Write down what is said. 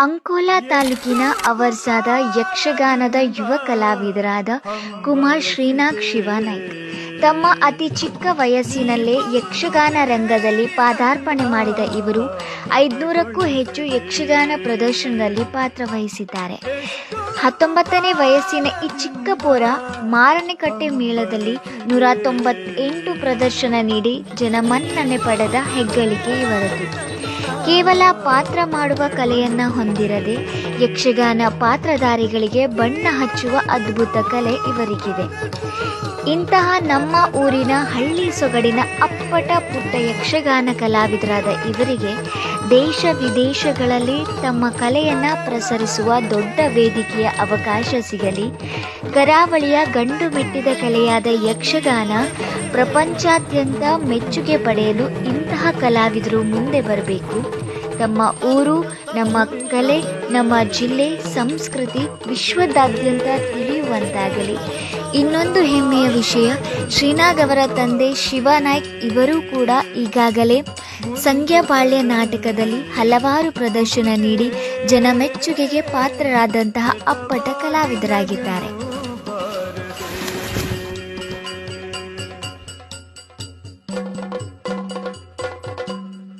ಅಂಕೋಲಾ ತಾಲೂಕಿನ ಅವರ್ಸಾದ ಯಕ್ಷಗಾನದ ಯುವ ಕಲಾವಿದರಾದ ಕುಮಾರ್ ಶ್ರೀನಾಥ್ ಶಿವನಾಯ್ಕ್ ತಮ್ಮ ಅತಿ ಚಿಕ್ಕ ವಯಸ್ಸಿನಲ್ಲೇ ಯಕ್ಷಗಾನ ರಂಗದಲ್ಲಿ ಪಾದಾರ್ಪಣೆ ಮಾಡಿದ ಇವರು 500ಕ್ಕೂ ಹೆಚ್ಚು ಯಕ್ಷಗಾನ ಪ್ರದರ್ಶನದಲ್ಲಿ ಪಾತ್ರವಹಿಸಿದ್ದಾರೆ. 19ನೇ ವಯಸ್ಸಿನ ಈ ಚಿಕ್ಕ ಪೋರ ಮಾರನೆಕಟ್ಟೆ ಮೇಳದಲ್ಲಿ 198 ಪ್ರದರ್ಶನ ನೀಡಿ ಜನಮನ್ನಣೆ ಪಡೆದ ಹೆಗ್ಗಳಿಕೆ ಇವರದು. ಕೇವಲ ಪಾತ್ರ ಮಾಡುವ ಕಲೆಯನ್ನು ಹೊಂದಿರದೆ ಯಕ್ಷಗಾನ ಪಾತ್ರಧಾರಿಗಳಿಗೆ ಬಣ್ಣ ಹಚ್ಚುವ ಅದ್ಭುತ ಕಲೆ ಇವರಿಗಿದೆ. ಇಂತಹ ನಮ್ಮ ಊರಿನ ಹಳ್ಳಿ ಸೊಗಡಿನ ಅಪ್ಪಟ ಪುಟ್ಟ ಯಕ್ಷಗಾನ ಕಲಾವಿದರಾದ ಇವರಿಗೆ ದೇಶ ವಿದೇಶಗಳಲ್ಲಿ ತಮ್ಮ ಕಲೆಯನ್ನು ಪ್ರಸರಿಸುವ ದೊಡ್ಡ ವೇದಿಕೆಯ ಅವಕಾಶ ಸಿಗಲಿ. ಕರಾವಳಿಯ ಗಂಡು ಮೆಟ್ಟಿದ ಕಲೆಯಾದ ಯಕ್ಷಗಾನ ಪ್ರಪಂಚಾದ್ಯಂತ ಮೆಚ್ಚುಗೆ ಪಡೆಯಲು ಇಂತಹ ಕಲಾವಿದರು ಮುಂದೆ ಬರಬೇಕು. ನಮ್ಮ ಊರು, ನಮ್ಮ ಕಲೆ, ನಮ್ಮ ಜಿಲ್ಲೆ, ಸಂಸ್ಕೃತಿ ವಿಶ್ವದಾದ್ಯಂತ ತಿಳಿಯುವಂತಾಗಲಿ. ಇನ್ನೊಂದು ಹೆಮ್ಮೆಯ ವಿಷಯ, ಶ್ರೀನಾಥ್ ಅವರ ತಂದೆ ಶಿವನಾಯ್ಕ್ ಇವರು ಕೂಡ ಈಗಾಗಲೇ ಸಂಗ್ಯಾಬಾಳ್ಯ ನಾಟಕದಲ್ಲಿ ಹಲವಾರು ಪ್ರದರ್ಶನ ನೀಡಿ ಜನಮೆಚ್ಚುಗೆಗೆ ಪಾತ್ರರಾದಂತಹ ಅಪ್ಪಟ ಕಲಾವಿದರಾಗಿದ್ದಾರೆ.